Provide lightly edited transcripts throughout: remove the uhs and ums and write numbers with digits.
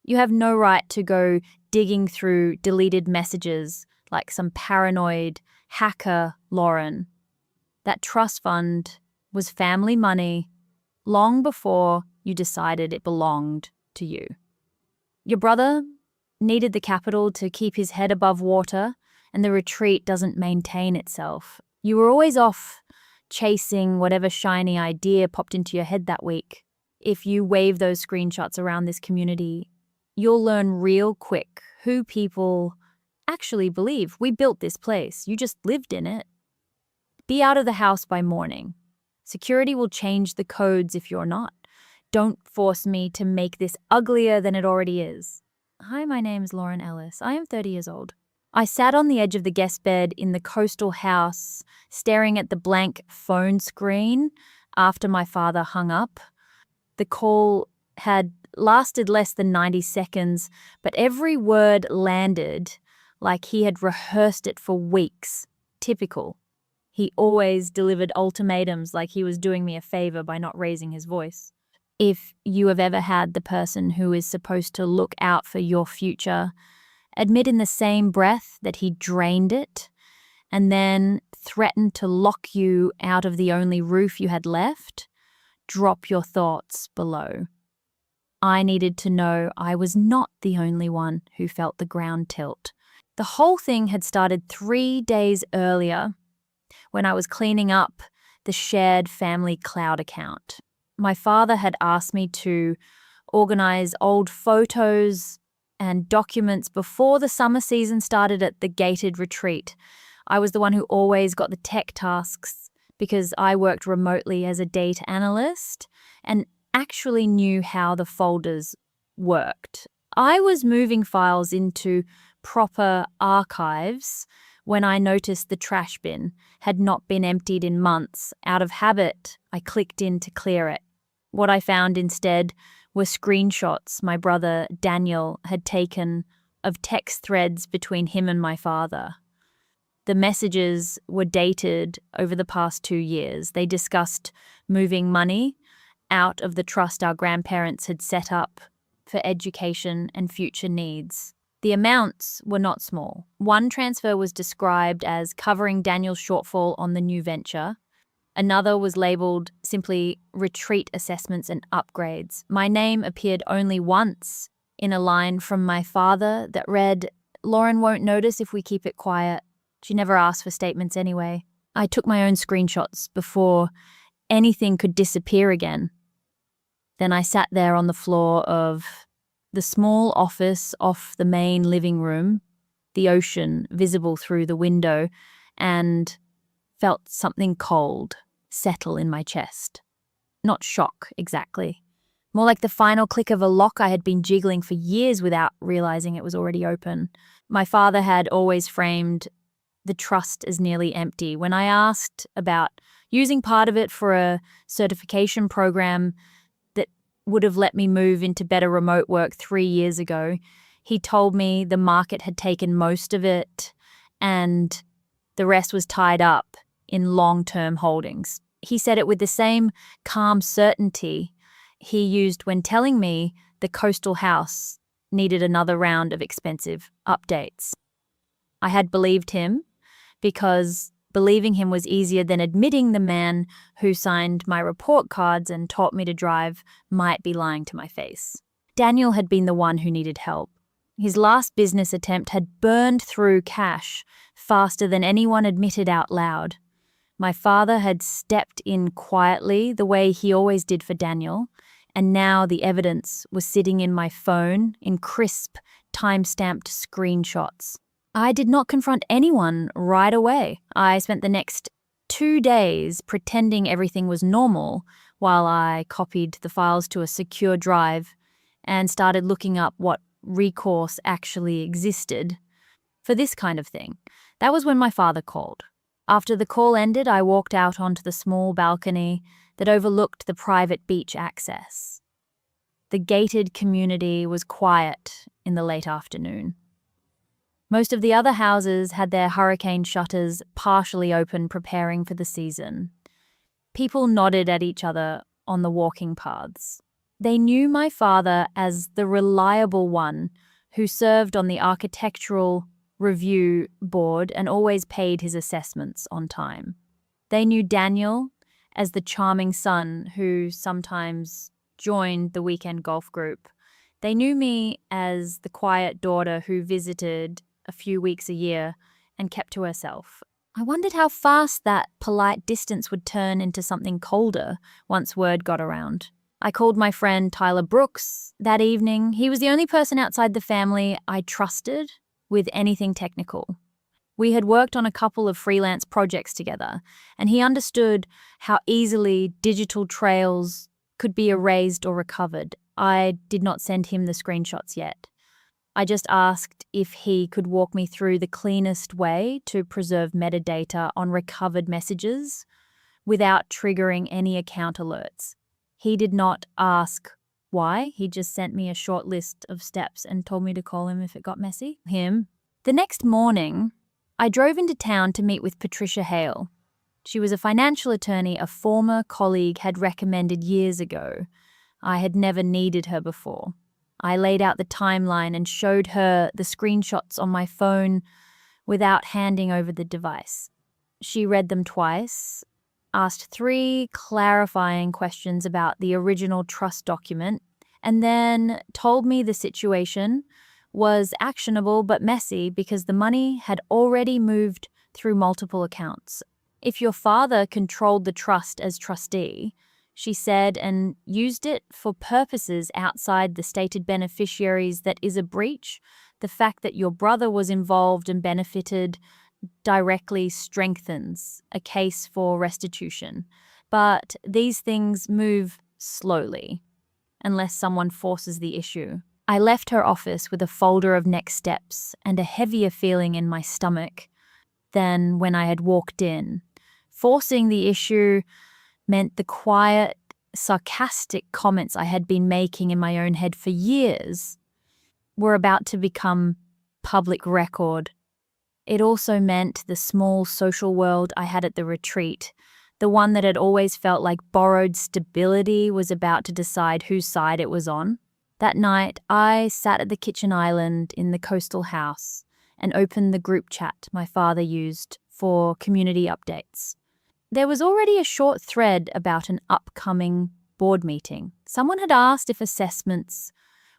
You have no right to go digging through deleted messages like some paranoid hacker, Lauren. That trust fund was family money long before you decided it belonged to you. Your brother needed the capital to keep his head above water, and the retreat doesn't maintain itself. You were always off chasing whatever shiny idea popped into your head that week. If you wave those screenshots around this community, you'll learn real quick who people actually believe. We built this place. You just lived in it. Be out of the house by morning. Security will change the codes if you're not. Don't force me to make this uglier than it already is. Hi, my name's Lauren Ellis. I am 30 years old. I sat on the edge of the guest bed in the coastal house, staring at the blank phone screen after my father hung up. The call had lasted less than 90 seconds, but every word landed like he had rehearsed it for weeks. Typical. He always delivered ultimatums like he was doing me a favor by not raising his voice. If you have ever had the person who is supposed to look out for your future admit in the same breath that he drained it and then threatened to lock you out of the only roof you had left, drop your thoughts below. I needed to know I was not the only one who felt the ground tilt. The whole thing had started 3 days earlier when I was cleaning up the shared family cloud account. My father had asked me to organize old photos and documents before the summer season started at the gated retreat. I was the one who always got the tech tasks because I worked remotely as a data analyst and actually knew how the folders worked. I was moving files into proper archives when I noticed the trash bin had not been emptied in months. Out of habit, I clicked in to clear it. What I found instead were screenshots my brother Daniel had taken of text threads between him and my father. The messages were dated over the past 2 years. They discussed moving money out of the trust our grandparents had set up for education and future needs. The amounts were not small. One transfer was described as covering Daniel's shortfall on the new venture. Another was labeled simply retreat assessments and upgrades. My name appeared only once in a line from my father that read, "Lauren won't notice if we keep it quiet. She never asked for statements anyway." I took my own screenshots before anything could disappear again. Then I sat there on the floor of the small office off the main living room, the ocean visible through the window, and felt something cold settle in my chest. Not shock, exactly. More like the final click of a lock I had been jiggling for years without realizing it was already open. My father had always framed the trust as nearly empty. When I asked about using part of it for a certification program that would have let me move into better remote work 3 years ago, he told me the market had taken most of it and the rest was tied up in long-term holdings. He said it with the same calm certainty he used when telling me the coastal house needed another round of expensive updates. I had believed him because believing him was easier than admitting the man who signed my report cards and taught me to drive might be lying to my face. Daniel had been the one who needed help. His last business attempt had burned through cash faster than anyone admitted out loud. My father had stepped in quietly the way he always did for Daniel, and now the evidence was sitting in my phone in crisp, time-stamped screenshots. I did not confront anyone right away. I spent the next 2 days pretending everything was normal while I copied the files to a secure drive and started looking up what recourse actually existed for this kind of thing. That was when my father called. After the call ended, I walked out onto the small balcony that overlooked the private beach access. The gated community was quiet in the late afternoon. Most of the other houses had their hurricane shutters partially open, preparing for the season. People nodded at each other on the walking paths. They knew my father as the reliable one who served on the architectural review board and always paid his assessments on time. They knew Daniel as the charming son who sometimes joined the weekend golf group. They knew me as the quiet daughter who visited a few weeks a year and kept to herself. I wondered how fast that polite distance would turn into something colder once word got around. I called my friend Tyler Brooks that evening. He was the only person outside the family I trusted with anything technical. We had worked on a couple of freelance projects together, and he understood how easily digital trails could be erased or recovered. I did not send him the screenshots yet. I just asked if he could walk me through the cleanest way to preserve metadata on recovered messages without triggering any account alerts. He did not ask why. He just sent me a short list of steps and told me to call him if it got messy. The next morning, I drove into town to meet with Patricia Hale. She was a financial attorney a former colleague had recommended years ago. I had never needed her before. I laid out the timeline and showed her the screenshots on my phone without handing over the device. She read them twice, asked 3 clarifying questions about the original trust document, and then told me the situation was actionable but messy because the money had already moved through multiple accounts. If your father controlled the trust as trustee, she said, and used it for purposes outside the stated beneficiaries, that is a breach. The fact that your brother was involved and benefited directly strengthens a case for restitution. But these things move slowly unless someone forces the issue. I left her office with a folder of next steps and a heavier feeling in my stomach than when I had walked in. Forcing the issue meant the quiet, sarcastic comments I had been making in my own head for years were about to become public record. It also meant the small social world I had at the retreat, the one that had always felt like borrowed stability, was about to decide whose side it was on. That night, I sat at the kitchen island in the coastal house and opened the group chat my father used for community updates. There was already a short thread about an upcoming board meeting. Someone had asked if assessments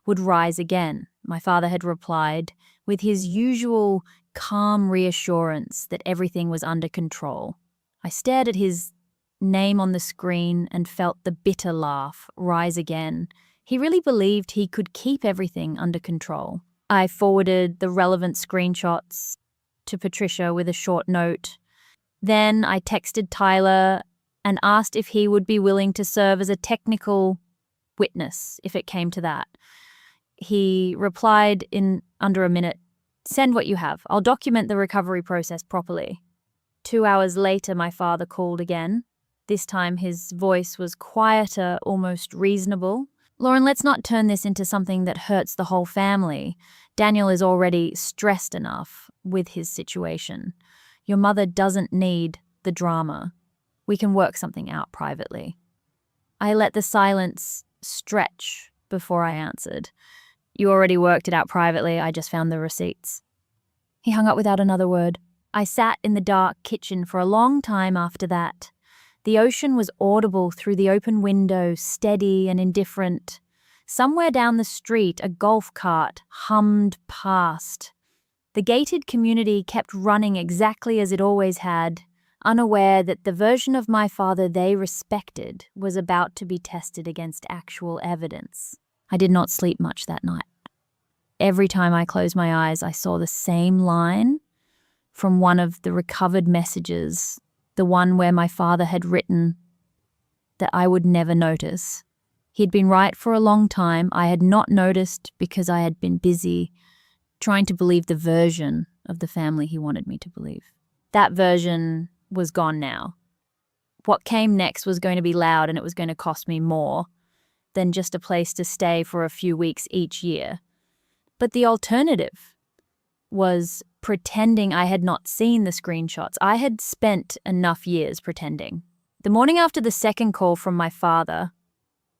would rise again. My father had replied with his usual calm reassurance that everything was under control. I stared at his name on the screen and felt the bitter laugh rise again. He really believed he could keep everything under control. I forwarded the relevant screenshots to Patricia with a short note. Then I texted Tyler and asked if he would be willing to serve as a technical witness if it came to that. He replied in under a minute, "Send what you have. I'll document the recovery process properly." 2 hours later, my father called again. This time his voice was quieter, almost reasonable. "Lauren, let's not turn this into something that hurts the whole family. Daniel is already stressed enough with his situation. Your mother doesn't need the drama. We can work something out privately." I let the silence stretch before I answered. "You already worked it out privately. I just found the receipts." He hung up without another word. I sat in the dark kitchen for a long time after that. The ocean was audible through the open window, steady and indifferent. Somewhere down the street, a golf cart hummed past. The gated community kept running exactly as it always had, unaware that the version of my father they respected was about to be tested against actual evidence. I did not sleep much that night. Every time I closed my eyes, I saw the same line from one of the recovered messages, the one where my father had written that I would never notice. He'd been right for a long time. I had not noticed because I had been busy trying to believe the version of the family he wanted me to believe. That version was gone now. What came next was going to be loud, and it was going to cost me more than just a place to stay for a few weeks each year. But the alternative was pretending I had not seen the screenshots. I had spent enough years pretending. The morning after the second call from my father,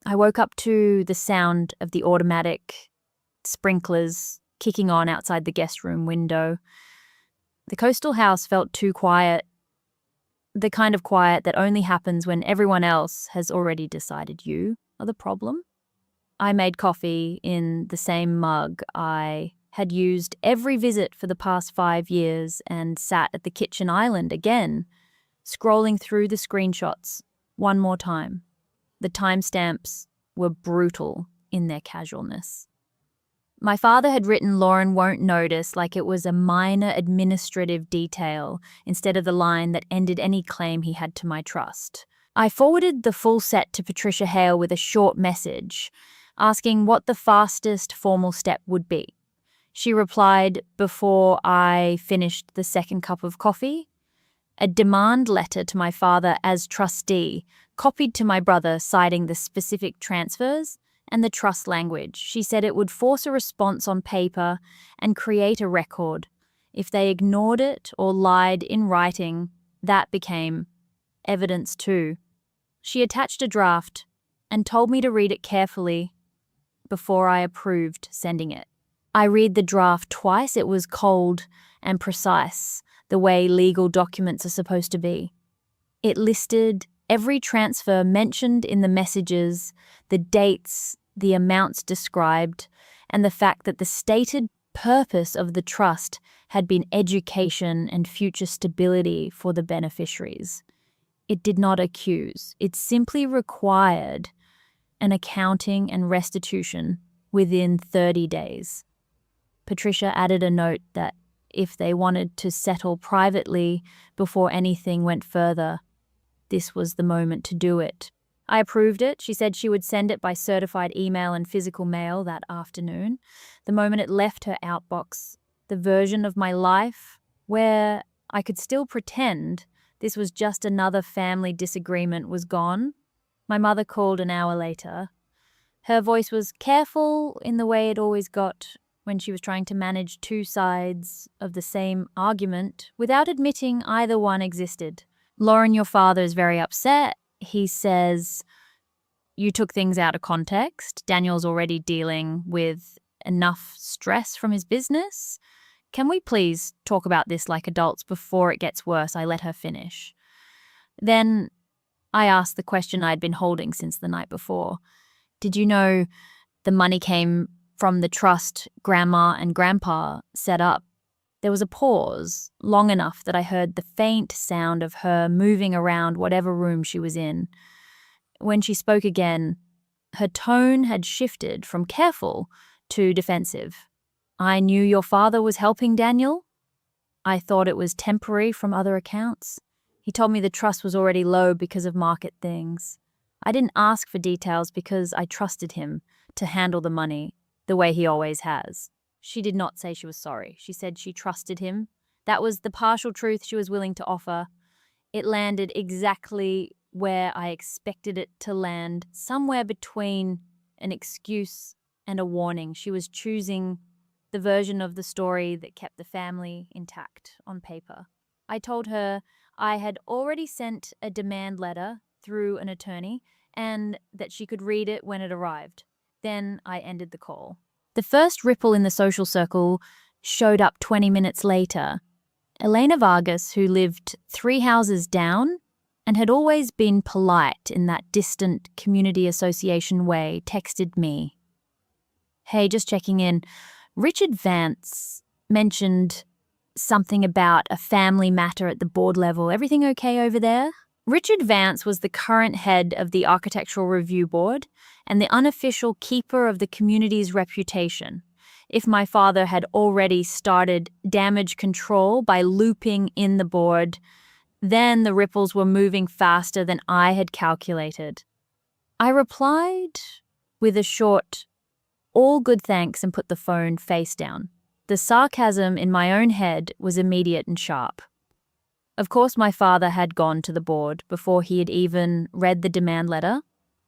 I woke up to the sound of the automatic sprinklers kicking on outside the guest room window. The coastal house felt too quiet, the kind of quiet that only happens when everyone else has already decided you are the problem. I made coffee in the same mug I had used every visit for the past 5 years and sat at the kitchen island again, scrolling through the screenshots one more time. The timestamps were brutal in their casualness. My father had written Lauren won't notice like it was a minor administrative detail instead of the line that ended any claim he had to my trust. I forwarded the full set to Patricia Hale with a short message, asking what the fastest formal step would be. She replied before I finished the second cup of coffee, a demand letter to my father as trustee, copied to my brother citing the specific transfers and the trust language. She said it would force a response on paper and create a record. If they ignored it or lied in writing, that became evidence too. She attached a draft and told me to read it carefully before I approved sending it. I read the draft twice. It was cold and precise, the way legal documents are supposed to be. It listed every transfer mentioned in the messages, the dates, the amounts described, and the fact that the stated purpose of the trust had been education and future stability for the beneficiaries. It did not accuse. It simply required an accounting and restitution within 30 days. Patricia added a note that if they wanted to settle privately before anything went further, this was the moment to do it. I approved it. She said she would send it by certified email and physical mail that afternoon. The moment it left her outbox, the version of my life where I could still pretend this was just another family disagreement was gone. My mother called an hour later. Her voice was careful in the way it always got when she was trying to manage two sides of the same argument without admitting either one existed. Lauren, your father is very upset. He says, you took things out of context. Daniel's already dealing with enough stress from his business. Can we please talk about this like adults before it gets worse? I let her finish. Then I asked the question I'd been holding since the night before. Did you know the money came from the trust Grandma and Grandpa set up? There was a pause, long enough that I heard the faint sound of her moving around whatever room she was in. When she spoke again, her tone had shifted from careful to defensive. I knew your father was helping Daniel. I thought it was temporary from other accounts. He told me the trust was already low because of market things. I didn't ask for details because I trusted him to handle the money the way he always has. She did not say she was sorry. She said she trusted him. That was the partial truth she was willing to offer. It landed exactly where I expected it to land, somewhere between an excuse and a warning. She was choosing the version of the story that kept the family intact on paper. I told her I had already sent a demand letter through an attorney and that she could read it when it arrived. Then I ended the call. The first ripple in the social circle showed up 20 minutes later. Elena Vargas, who lived 3 houses down and had always been polite in that distant community association way, texted me. Hey, just checking in. Richard Vance mentioned something about a family matter at the board level. Everything okay over there? Richard Vance was the current head of the Architectural Review Board and the unofficial keeper of the community's reputation. If my father had already started damage control by looping in the board, then the ripples were moving faster than I had calculated. I replied with a short, all good thanks, and put the phone face down. The sarcasm in my own head was immediate and sharp. Of course, my father had gone to the board before he had even read the demand letter.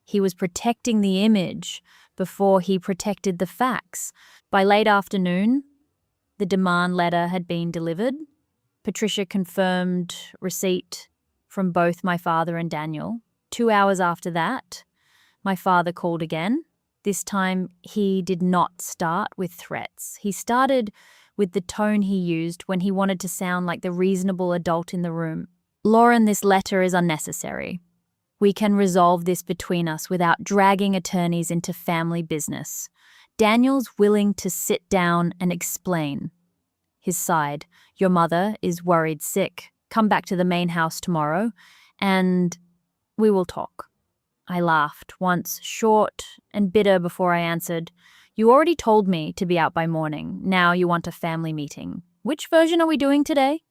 He was protecting the image before he protected the facts. By late afternoon, the demand letter had been delivered. Patricia confirmed receipt from both my father and Daniel. 2 hours after that, My father called again. This time, he did not start with threats. He started with the tone he used when he wanted to sound like the reasonable adult in the room. Lauren, this letter is unnecessary. We can resolve this between us without dragging attorneys into family business. Daniel's willing to sit down and explain. His side, your mother is worried sick. Come back to the main house tomorrow, and we will talk. I laughed, once short and bitter before I answered, You already told me to be out by morning. Now you want a family meeting. Which version are we doing today?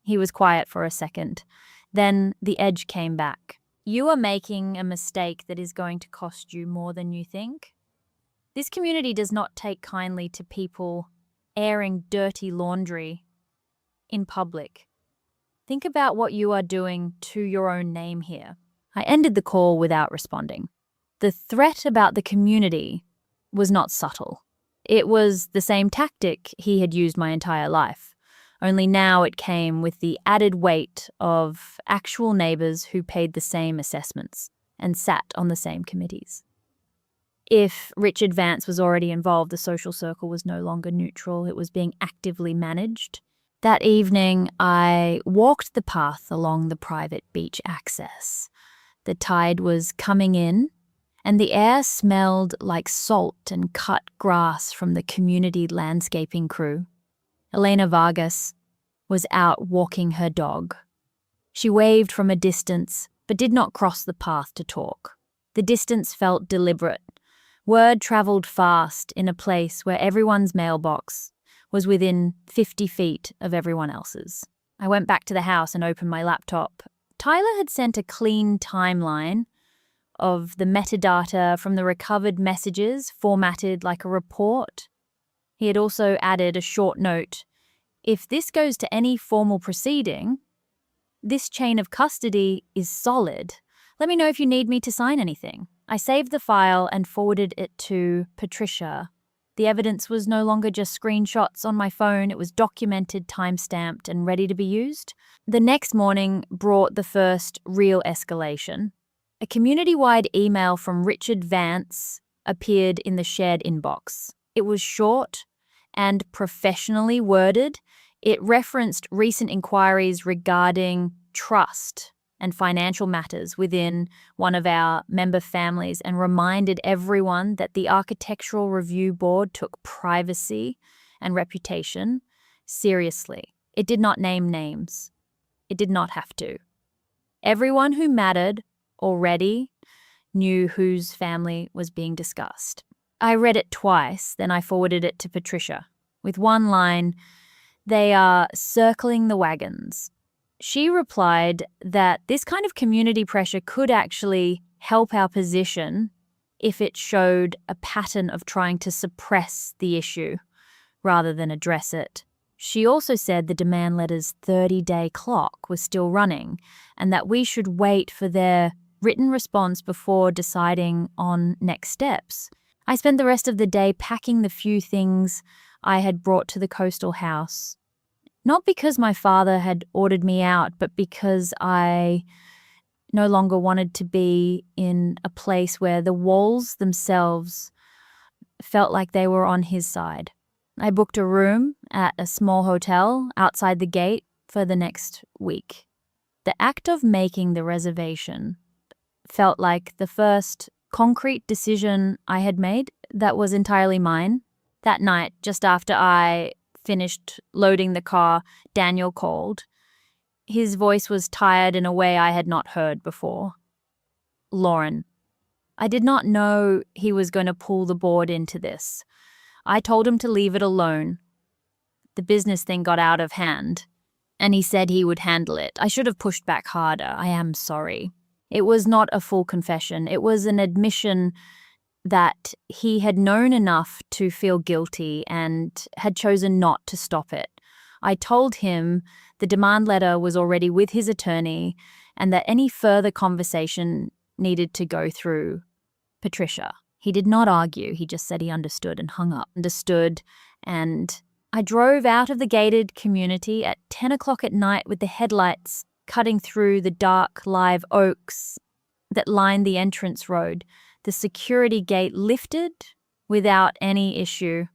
He was quiet for a second. Then the edge came back. You are making a mistake that is going to cost you more than you think. This community does not take kindly to people airing dirty laundry in public. Think about what you are doing to your own name here. I ended the call without responding. The threat about the community was not subtle. It was the same tactic he had used my entire life, only now it came with the added weight of actual neighbors who paid the same assessments and sat on the same committees. If Richard Vance was already involved, the social circle was no longer neutral. It was being actively managed. That evening, I walked the path along the private beach access. The tide was coming in, and the air smelled like salt and cut grass from the community landscaping crew. Elena Vargas was out walking her dog. She waved from a distance, but did not cross the path to talk. The distance felt deliberate. Word traveled fast in a place where everyone's mailbox was within 50 feet of everyone else's. I went back to the house and opened my laptop. Tyler had sent a clean timeline of the metadata from the recovered messages formatted like a report. He had also added a short note. If this goes to any formal proceeding, this chain of custody is solid. Let me know if you need me to sign anything. I saved the file and forwarded it to Patricia. The evidence was no longer just screenshots on my phone. It was documented, time-stamped, and ready to be used. The next morning brought the first real escalation. A community-wide email from Richard Vance appeared in the shared inbox. It was short and professionally worded. It referenced recent inquiries regarding trust and financial matters within one of our member families and reminded everyone that the Architectural Review Board took privacy and reputation seriously. It did not name names. It did not have to. Everyone who mattered already knew whose family was being discussed. I read it twice, then I forwarded it to Patricia. With one line, they are circling the wagons. She replied that this kind of community pressure could actually help our position if it showed a pattern of trying to suppress the issue rather than address it. She also said the demand letter's 30-day clock was still running and that we should wait for their written response before deciding on next steps. I spent the rest of the day packing the few things I had brought to the coastal house. Not because my father had ordered me out, but because I no longer wanted to be in a place where the walls themselves felt like they were on his side. I booked a room at a small hotel outside the gate for the next week. The act of making the reservation felt like the first concrete decision I had made that was entirely mine. That night, just after I finished loading the car, Daniel called. His voice was tired in a way I had not heard before. Lauren. I did not know he was going to pull the board into this. I told him to leave it alone. The business thing got out of hand, and he said he would handle it. I should have pushed back harder. I am sorry. It was not a full confession. It was an admission that he had known enough to feel guilty and had chosen not to stop it. I told him the demand letter was already with his attorney and that any further conversation needed to go through Patricia. He did not argue. He just said he understood and hung up. And I drove out of the gated community at 10 o'clock at night with the headlights cutting through the dark live oaks. that lined the entrance road. The security gate lifted without any issue.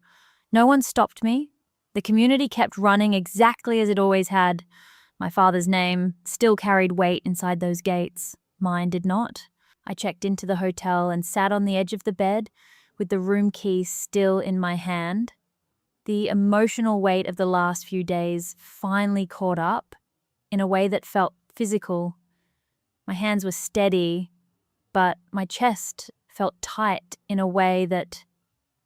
No one stopped me. The community kept running exactly as it always had. My father's name still carried weight inside those gates. Mine did not. I checked into the hotel and sat on the edge of the bed with the room key still in my hand. The emotional weight of the last few days finally caught up in a way that felt physical. My hands were steady, but my chest felt tight in a way that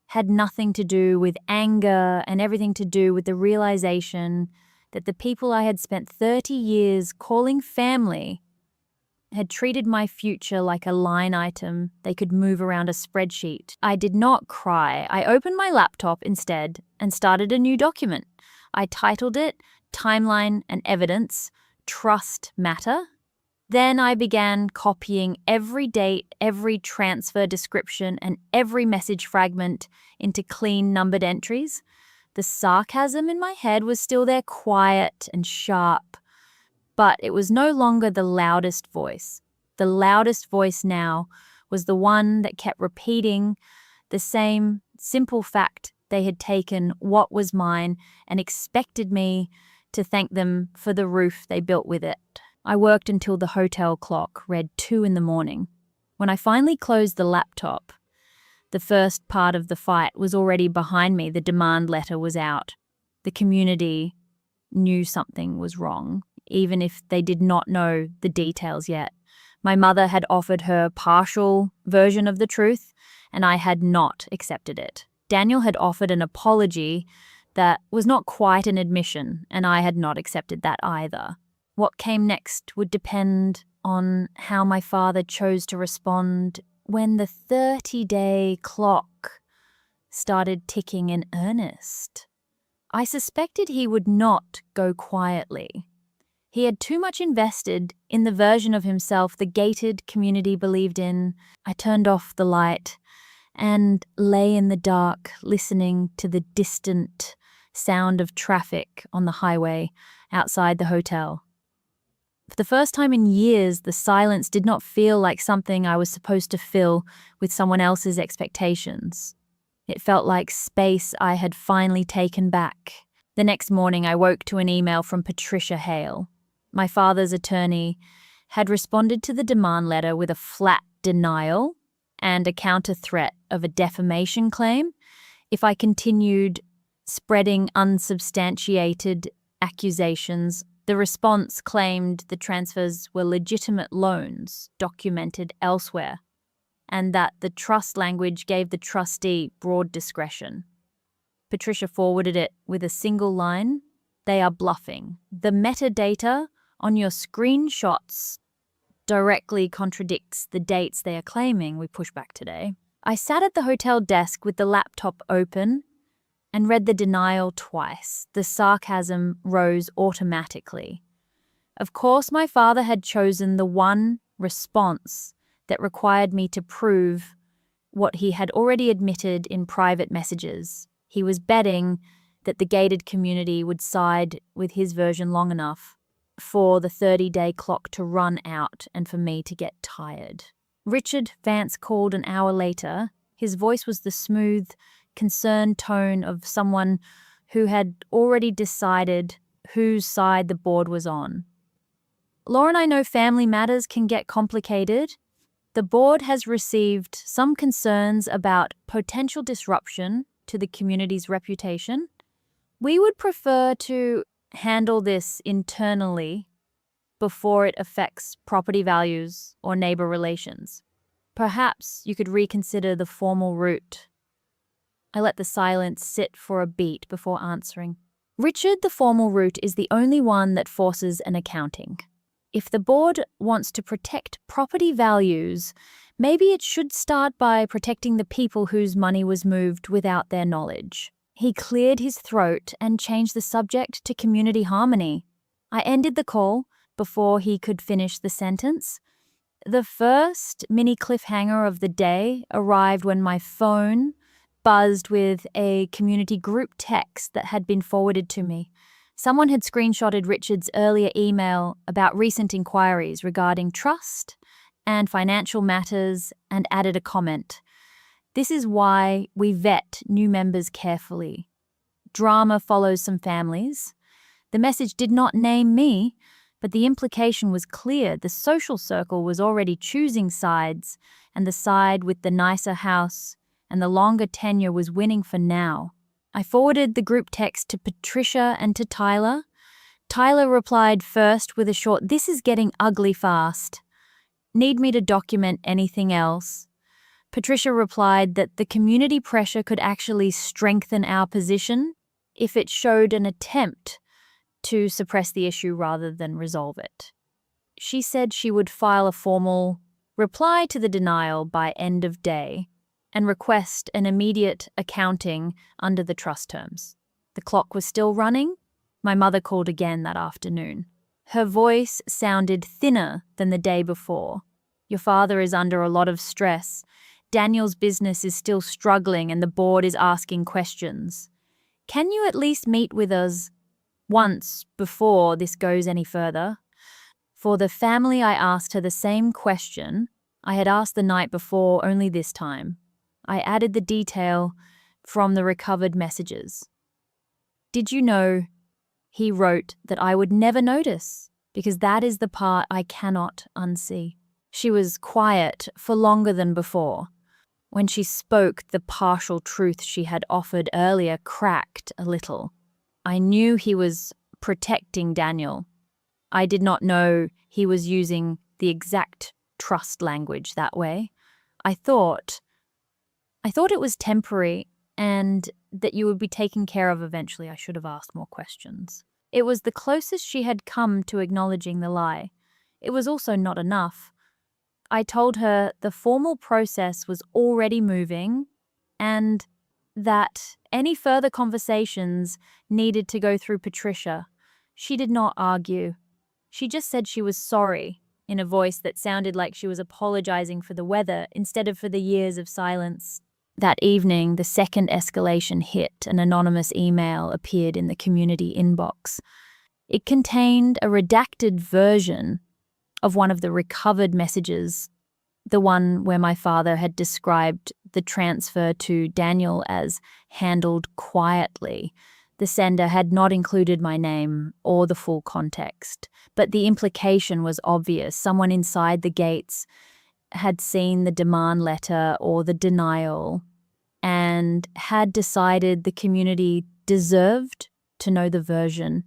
had nothing to do with anger and everything to do with the realization that the people I had spent 30 years calling family had treated my future like a line item they could move around a spreadsheet. I did not cry. I opened my laptop instead and started a new document. I titled it Timeline and Evidence, Trust Matter. Then I began copying every date, every transfer description, and every message fragment into clean numbered entries. The sarcasm in my head was still there, quiet and sharp, but it was no longer the loudest voice. The loudest voice now was the one that kept repeating the same simple fact: they had taken what was mine and expected me to thank them for the roof they built with it. I worked until the hotel clock read 2 a.m. When I finally closed the laptop, the first part of the fight was already behind me. The demand letter was out. The community knew something was wrong, even if they did not know the details yet. My mother had offered her partial version of the truth, and I had not accepted it. Daniel had offered an apology that was not quite an admission, and I had not accepted that either. What came next would depend on how my father chose to respond when the 30-day clock started ticking in earnest. I suspected he would not go quietly. He had too much invested in the version of himself the gated community believed in. I turned off the light and lay in the dark, listening to the distant sound of traffic on the highway outside the hotel. For the first time in years, the silence did not feel like something I was supposed to fill with someone else's expectations. It felt like space I had finally taken back. The next morning, I woke to an email from Patricia Hale. My father's attorney had responded to the demand letter with a flat denial and a counter threat of a defamation claim if I continued spreading unsubstantiated accusations. The response claimed the transfers were legitimate loans documented elsewhere, and that the trust language gave the trustee broad discretion. Patricia forwarded it with a single line: "They are bluffing. The metadata on your screenshots directly contradicts the dates they are claiming we push back today." I sat at the hotel desk with the laptop open and read the denial twice. The sarcasm rose automatically. Of course, my father had chosen the one response that required me to prove what he had already admitted in private messages. He was betting that the gated community would side with his version long enough for the 30-day clock to run out and for me to get tired. Richard Vance called an hour later. His voice was the smooth, concerned tone of someone who had already decided whose side the board was on. "Lauren, I know family matters can get complicated. The board has received some concerns about potential disruption to the community's reputation. We would prefer to handle this internally before it affects property values or neighbor relations. Perhaps you could reconsider the formal route." I let the silence sit for a beat before answering. "Richard, the formal route is the only one that forces an accounting. If the board wants to protect property values, maybe it should start by protecting the people whose money was moved without their knowledge." He cleared his throat and changed the subject to community harmony. I ended the call before he could finish the sentence. The first mini cliffhanger of the day arrived when my phone buzzed with a community group text that had been forwarded to me. Someone had screenshotted Richard's earlier email about recent inquiries regarding trust and financial matters, and added a comment. This is why we vet new members carefully. Drama follows some families. The message did not name me, but the implication was clear. The social circle was already choosing sides, and the side with the nicer house and the longer tenure was winning for now. I forwarded the group text to Patricia and to Tyler. Tyler replied first with a short, "This is getting ugly fast. Need me to document anything else?" Patricia replied that the community pressure could actually strengthen our position if it showed an attempt to suppress the issue rather than resolve it. She said she would file a formal reply to the denial by end of day and request an immediate accounting under the trust terms. The clock was still running. My mother called again that afternoon. Her voice sounded thinner than the day before. "Your father is under a lot of stress. Daniel's business is still struggling and the board is asking questions. Can you at least meet with us once before this goes any further?" For the family, I asked her the same question I had asked the night before, only this time. I added the detail from the recovered messages. "Did you know," he wrote, "that I would never notice, because that is the part I cannot unsee." She was quiet for longer than before. When she spoke, the partial truth she had offered earlier cracked a little. I knew he was protecting Daniel. I did not know he was using the exact trust language that way. I thought it was temporary and that you would be taken care of eventually. I should have asked more questions. It was the closest she had come to acknowledging the lie. It was also not enough. I told her the formal process was already moving and that any further conversations needed to go through Patricia. She did not argue. She just said she was sorry in a voice that sounded like she was apologizing for the weather instead of for the years of silence. That evening, the second escalation hit. An anonymous email appeared in the community inbox. It contained a redacted version of one of the recovered messages, the one where my father had described the transfer to Daniel as handled quietly. The sender had not included my name or the full context, but the implication was obvious. Someone inside the gates had seen the demand letter or the denial and had decided the community deserved to know the version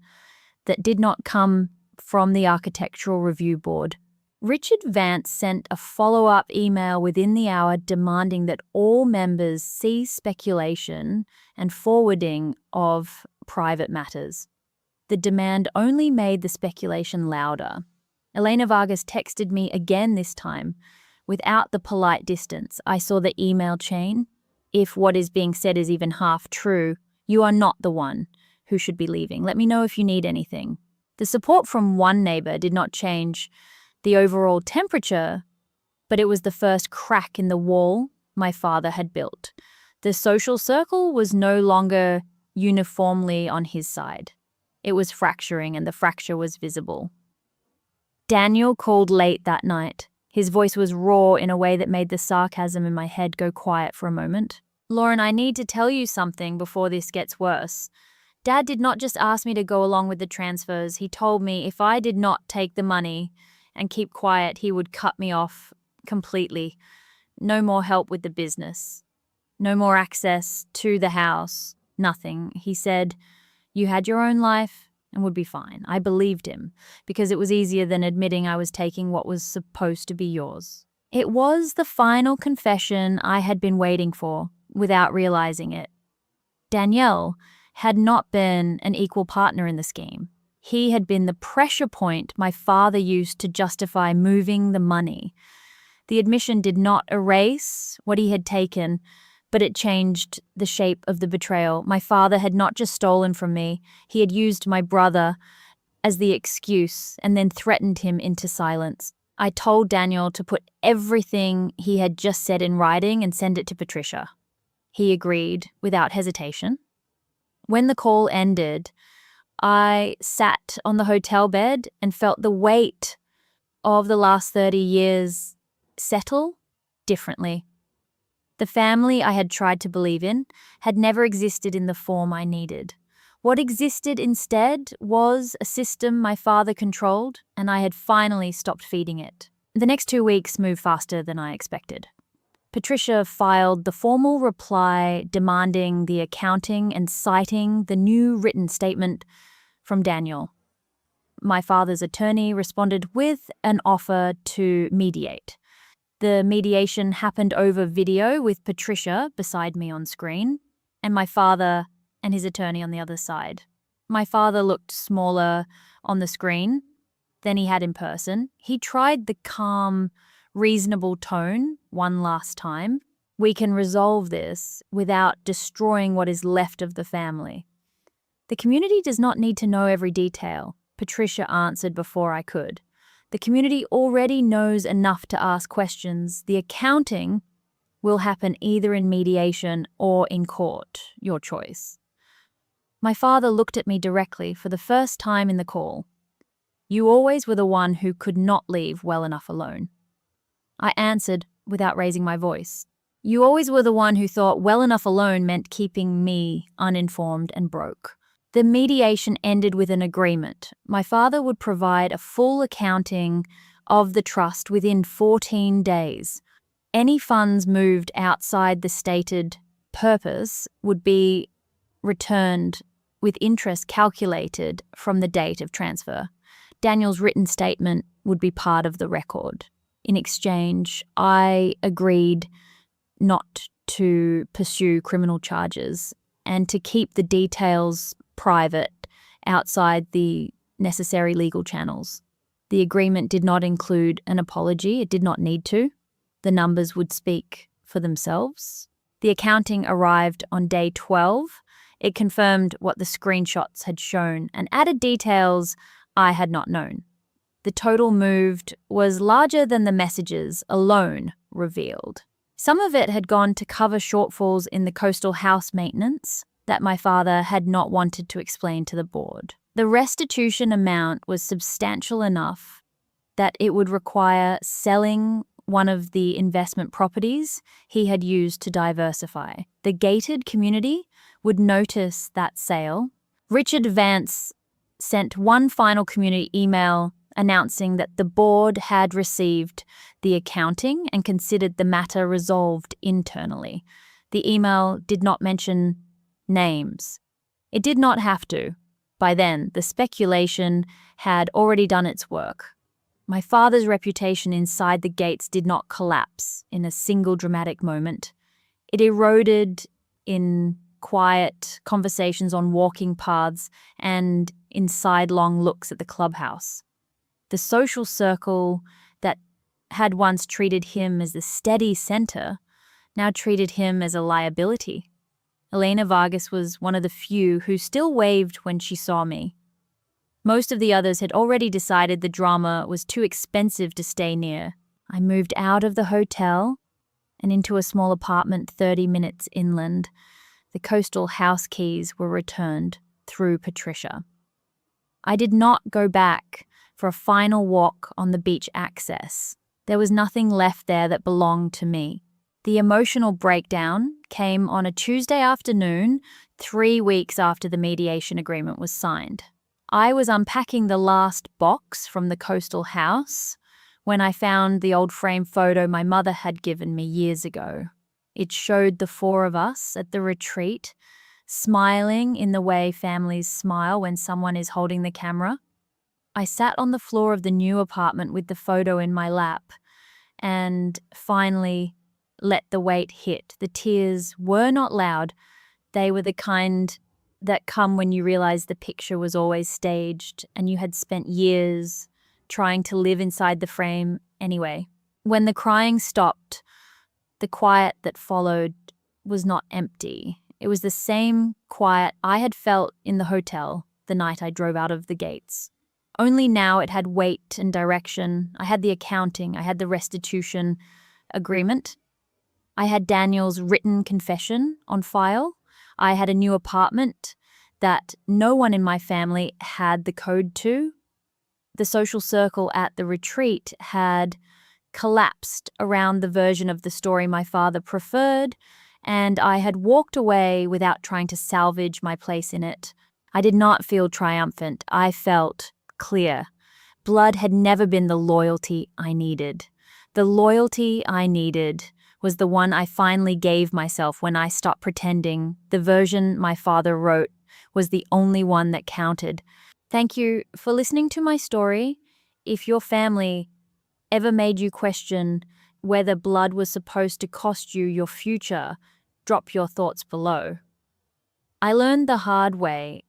that did not come from the Architectural Review Board. Richard Vance sent a follow-up email within the hour demanding that all members cease speculation and forwarding of private matters. The demand only made the speculation louder. Elena Vargas texted me again this time, without the polite distance. I saw the email chain. "If what is being said is even half true, you are not the one who should be leaving. Let me know if you need anything." The support from one neighbor did not change the overall temperature, but it was the first crack in the wall my father had built. The social circle was no longer uniformly on his side. It was fracturing, and the fracture was visible. Daniel called late that night. His voice was raw in a way that made the sarcasm in my head go quiet for a moment. "Lauren, I need to tell you something before this gets worse. Dad did not just ask me to go along with the transfers. He told me if I did not take the money and keep quiet, he would cut me off completely. No more help with the business. No more access to the house. Nothing. He said, you had your own life and would be fine." I believed him because it was easier than admitting I was taking what was supposed to be yours. It was the final confession I had been waiting for without realizing it. Danielle had not been an equal partner in the scheme. He had been the pressure point my father used to justify moving the money. The admission did not erase what he had taken, but it changed the shape of the betrayal. My father had not just stolen from me, he had used my brother as the excuse and then threatened him into silence. I told Daniel to put everything he had just said in writing and send it to Patricia. He agreed without hesitation. When the call ended, I sat on the hotel bed and felt the weight of the last 30 years settle differently. The family I had tried to believe in had never existed in the form I needed. What existed instead was a system my father controlled, and I had finally stopped feeding it. The next 2 weeks moved faster than I expected. Patricia filed the formal reply demanding the accounting and citing the new written statement from Daniel. My father's attorney responded with an offer to mediate. The mediation happened over video with Patricia beside me on screen, and my father and his attorney on the other side. My father looked smaller on the screen than he had in person. He tried the calm, reasonable tone one last time. We can resolve this without destroying what is left of the family. The community does not need to know every detail, Patricia answered before I could. The community already knows enough to ask questions. The accounting will happen either in mediation or in court, your choice. My father looked at me directly for the first time in the call. You always were the one who could not leave well enough alone. I answered without raising my voice. You always were the one who thought well enough alone meant keeping me uninformed and broke. The mediation ended with an agreement. My father would provide a full accounting of the trust within 14 days. Any funds moved outside the stated purpose would be returned with interest calculated from the date of transfer. Daniel's written statement would be part of the record. In exchange, I agreed not to pursue criminal charges and to keep the details private outside the necessary legal channels. The agreement did not include an apology. It did not need to. The numbers would speak for themselves. The accounting arrived on day 12. It confirmed what the screenshots had shown and added details I had not known. The total moved was larger than the messages alone revealed. Some of it had gone to cover shortfalls in the coastal house maintenance that my father had not wanted to explain to the board. The restitution amount was substantial enough that it would require selling one of the investment properties he had used to diversify. The gated community would notice that sale. Richard Vance sent one final community email announcing that the board had received the accounting and considered the matter resolved internally. The email did not mention names. It did not have to. By then, the speculation had already done its work. My father's reputation inside the gates did not collapse in a single dramatic moment. It eroded in quiet conversations on walking paths and in sidelong looks at the clubhouse. The social circle that had once treated him as the steady center now treated him as a liability. Elena Vargas was one of the few who still waved when she saw me. Most of the others had already decided the drama was too expensive to stay near. I moved out of the hotel and into a small apartment 30 minutes inland. The coastal house keys were returned through Patricia. I did not go back for a final walk on the beach access. There was nothing left there that belonged to me. The emotional breakdown came on a Tuesday afternoon, 3 weeks after the mediation agreement was signed. I was unpacking the last box from the coastal house when I found the old frame photo my mother had given me years ago. It showed the 4 of us at the retreat, smiling in the way families smile when someone is holding the camera. I sat on the floor of the new apartment with the photo in my lap and finally let the weight hit. The tears were not loud. They were the kind that come when you realize the picture was always staged and you had spent years trying to live inside the frame anyway. When the crying stopped, the quiet that followed was not empty. It was the same quiet I had felt in the hotel the night I drove out of the gates. Only now it had weight and direction. I had the accounting. I had the restitution agreement. I had Daniel's written confession on file. I had a new apartment that no one in my family had the code to. The social circle at the retreat had collapsed around the version of the story my father preferred, and I had walked away without trying to salvage my place in it. I did not feel triumphant. I felt clear. Blood had never been the loyalty I needed. The loyalty I needed was the one I finally gave myself when I stopped pretending the version my father wrote was the only one that counted. Thank you for listening to my story. If your family ever made you question whether blood was supposed to cost you your future, drop your thoughts below. I learned the hard way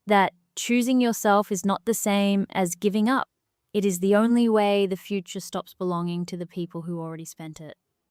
that choosing yourself is not the same as giving up. It is the only way the future stops belonging to the people who already spent it.